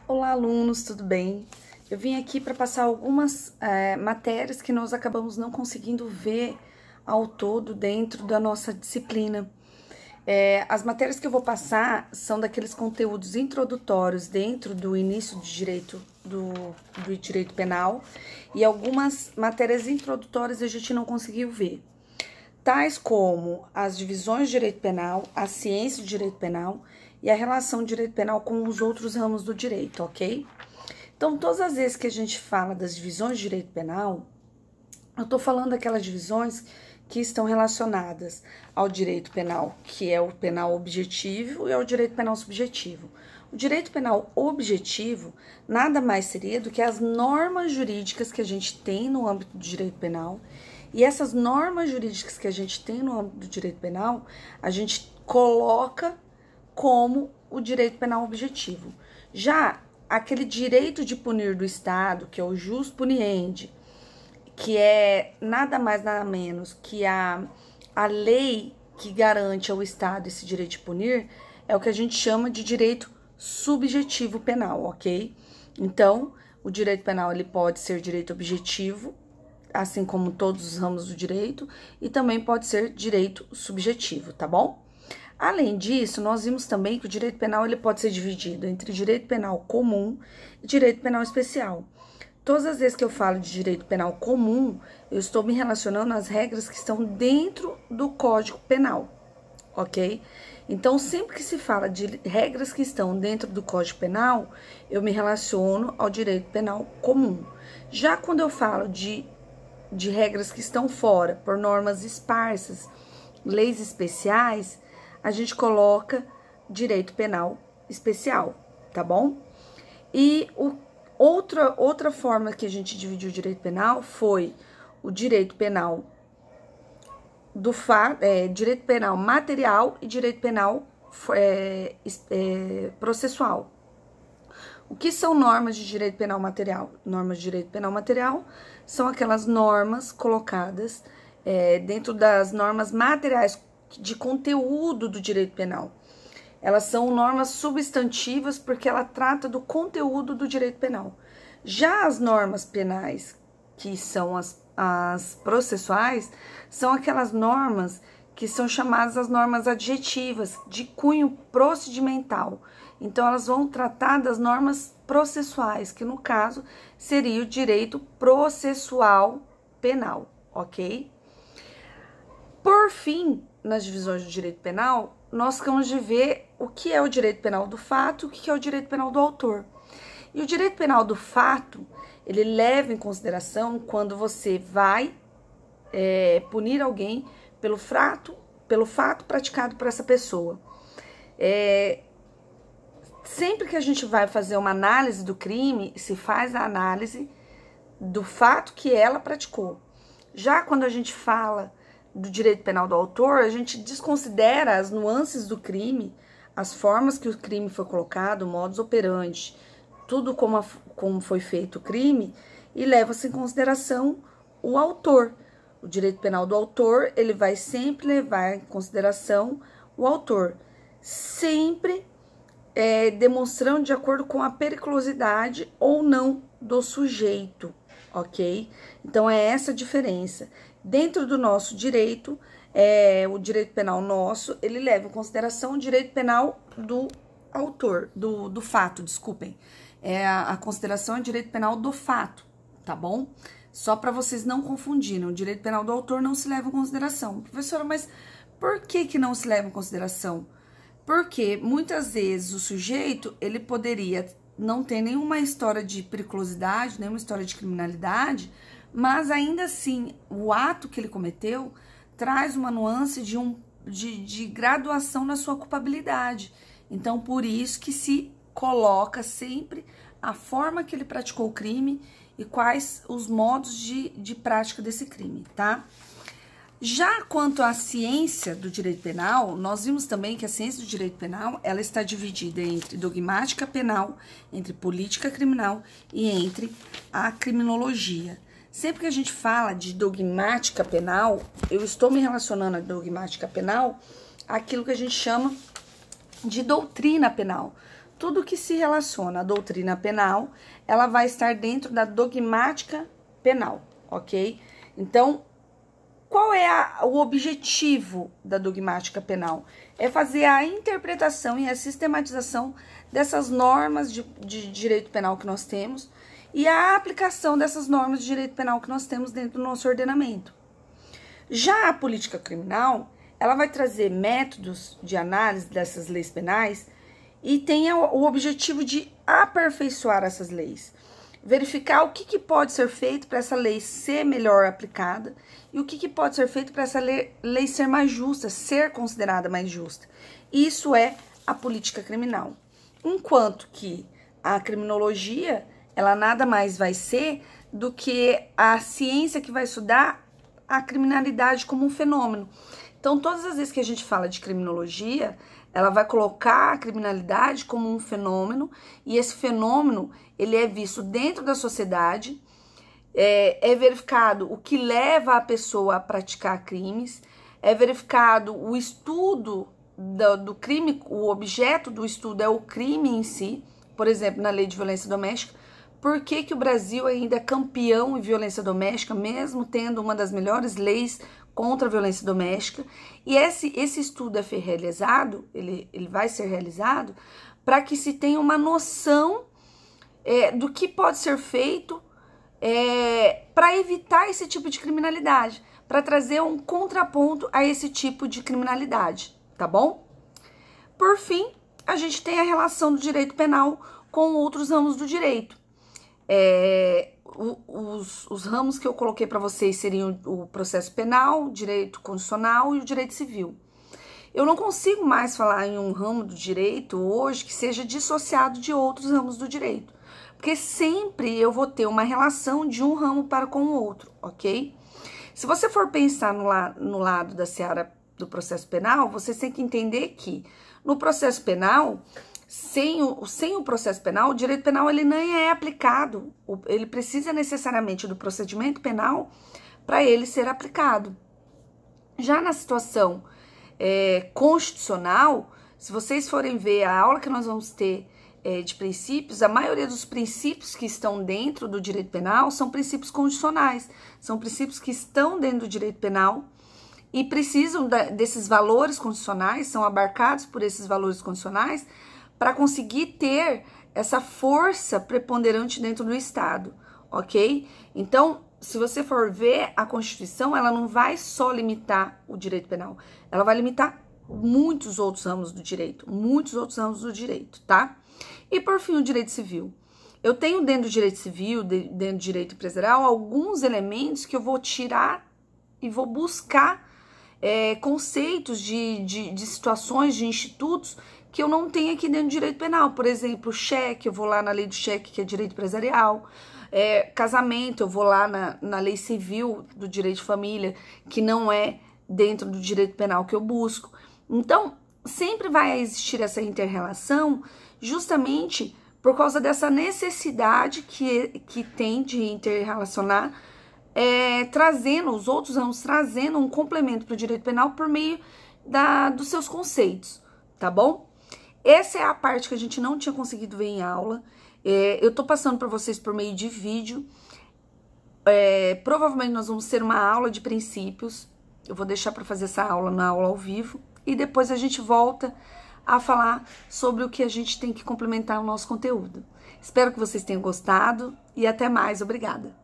Olá, alunos, tudo bem? Eu vim aqui para passar algumas matérias que nós acabamos não conseguindo ver ao todo dentro da nossa disciplina. As matérias que eu vou passar são daqueles conteúdos introdutórios dentro do início de direito, do direito penal, e algumas matérias introdutórias a gente não conseguiu ver, tais como as divisões de direito penal, a ciência de direito penal e a relação de direito penal com os outros ramos do direito, ok? Então, todas as vezes que a gente fala das divisões de direito penal, eu tô falando daquelas divisões que estão relacionadas ao direito penal, que é o penal objetivo, e ao direito penal subjetivo. O direito penal objetivo nada mais seria do que as normas jurídicas que a gente tem no âmbito do direito penal, e essas normas jurídicas que a gente tem no âmbito do direito penal, a gente coloca como o direito penal objetivo. Já aquele direito de punir do Estado, que é o jus puniendi, que é nada mais nada menos que a lei que garante ao Estado esse direito de punir, é o que a gente chama de direito subjetivo penal, ok? Então, o direito penal ele pode ser direito objetivo, assim como todos os ramos do direito, e também pode ser direito subjetivo, tá bom? Além disso, nós vimos também que o direito penal ele pode ser dividido entre direito penal comum e direito penal especial. Todas as vezes que eu falo de direito penal comum, eu estou me relacionando às regras que estão dentro do Código Penal, ok? Então, sempre que se fala de regras que estão dentro do Código Penal, eu me relaciono ao direito penal comum. Já quando eu falo de regras que estão fora, por normas esparsas, leis especiais, a gente coloca direito penal especial, tá bom? E outra forma que a gente dividiu o direito penal foi o direito penal direito penal material e direito penal processual. O que são normas de direito penal material? Normas de direito penal material são aquelas normas colocadas dentro das normas materiais de conteúdo do direito penal. Elas são normas substantivas porque ela trata do conteúdo do direito penal. Já as normas penais, que são as processuais, são aquelas normas que são chamadas as normas adjetivas, de cunho procedimental. Então, elas vão tratar das normas processuais, que no caso seria o direito processual penal, ok? Por fim, nas divisões do direito penal, nós vamos de ver o que é o direito penal do fato e o que é o direito penal do autor. E o direito penal do fato, ele leva em consideração quando você vai punir alguém pelo fato praticado por essa pessoa. Sempre que a gente vai fazer uma análise do crime, se faz a análise do fato que ela praticou. Já quando a gente fala do direito penal do autor, a gente desconsidera as nuances do crime, as formas que o crime foi colocado, modus operandi, tudo como foi feito o crime, e leva-se em consideração o autor. O direito penal do autor, ele vai sempre levar em consideração o autor, sempre demonstrando de acordo com a periculosidade ou não do sujeito, ok? Então, é essa a diferença. Dentro do nosso direito, o direito penal nosso, ele leva em consideração o direito penal do autor, do fato, desculpem. A consideração é direito penal do fato, tá bom? Só para vocês não confundirem, o direito penal do autor não se leva em consideração. Professora, mas por que não se leva em consideração? Porque muitas vezes o sujeito, ele poderia não ter nenhuma história de periculosidade, nenhuma história de criminalidade, mas ainda assim, o ato que ele cometeu traz uma nuance de graduação na sua culpabilidade. Então, por isso que se coloca sempre a forma que ele praticou o crime e quais os modos de prática desse crime, tá? Já quanto à ciência do direito penal, nós vimos também que a ciência do direito penal, ela está dividida entre dogmática penal, entre política criminal e entre a criminologia. Sempre que a gente fala de dogmática penal, eu estou me relacionando à dogmática penal àquilo que a gente chama de doutrina penal. tudo que se relaciona à doutrina penal, ela vai estar dentro da dogmática penal, ok? Então, qual é o objetivo da dogmática penal? É fazer a interpretação e a sistematização dessas normas de direito penal que nós temos e a aplicação dessas normas de direito penal que nós temos dentro do nosso ordenamento. Já a política criminal, ela vai trazer métodos de análise dessas leis penais e tem o objetivo de aperfeiçoar essas leis. Verificar o que pode ser feito para essa lei ser melhor aplicada e o que pode ser feito para essa lei ser mais justa, ser considerada mais justa. Isso é a política criminal. Enquanto que a criminologia, ela nada mais vai ser do que a ciência que vai estudar a criminalidade como um fenômeno. Então, todas as vezes que a gente fala de criminologia, ela vai colocar a criminalidade como um fenômeno, e esse fenômeno, ele é visto dentro da sociedade, é verificado o que leva a pessoa a praticar crimes, é verificado o estudo do crime, o objeto do estudo é o crime em si, por exemplo, na lei de violência doméstica. Por que que o Brasil ainda é campeão em violência doméstica, mesmo tendo uma das melhores leis contra a violência doméstica? E esse estudo realizado, ele vai ser realizado para que se tenha uma noção do que pode ser feito para evitar esse tipo de criminalidade, para trazer um contraponto a esse tipo de criminalidade, tá bom? Por fim, a gente tem a relação do direito penal com outros ramos do direito. Os ramos que eu coloquei para vocês seriam o processo penal, o direito constitucional e o direito civil. Eu não consigo mais falar em um ramo do direito hoje que seja dissociado de outros ramos do direito, porque sempre eu vou ter uma relação de um ramo para com o outro, ok? Se você for pensar no lado da seara do processo penal, você tem que entender que no processo penal, sem o processo penal, o direito penal ele nem é aplicado, ele precisa necessariamente do procedimento penal para ele ser aplicado. Já na situação constitucional, se vocês forem ver a aula que nós vamos ter de princípios, a maioria dos princípios que estão dentro do direito penal são princípios constitucionais, são princípios que estão dentro do direito penal e precisam desses valores constitucionais, são abarcados por esses valores constitucionais para conseguir ter essa força preponderante dentro do Estado, ok? Então, se você for ver, a Constituição, ela não vai só limitar o direito penal, ela vai limitar muitos outros ramos do direito, tá? E por fim, o direito civil. Eu tenho dentro do direito civil, dentro do direito empresarial, alguns elementos que eu vou tirar e vou buscar conceitos de situações, de institutos que eu não tenho aqui dentro do direito penal. Por exemplo, cheque, eu vou lá na lei do cheque, que é direito empresarial. Casamento, eu vou lá na lei civil do direito de família, que não é dentro do direito penal que eu busco. Então, sempre vai existir essa inter-relação justamente por causa dessa necessidade que tem de interrelacionar, trazendo os outros ramos, trazendo um complemento para o direito penal por meio dos seus conceitos, tá bom? Essa é a parte que a gente não tinha conseguido ver em aula. Eu tô passando para vocês por meio de vídeo. Provavelmente nós vamos ter uma aula de princípios. Eu vou deixar para fazer essa aula na aula ao vivo. E depois a gente volta a falar sobre o que a gente tem que complementar o nosso conteúdo. Espero que vocês tenham gostado e até mais. Obrigada!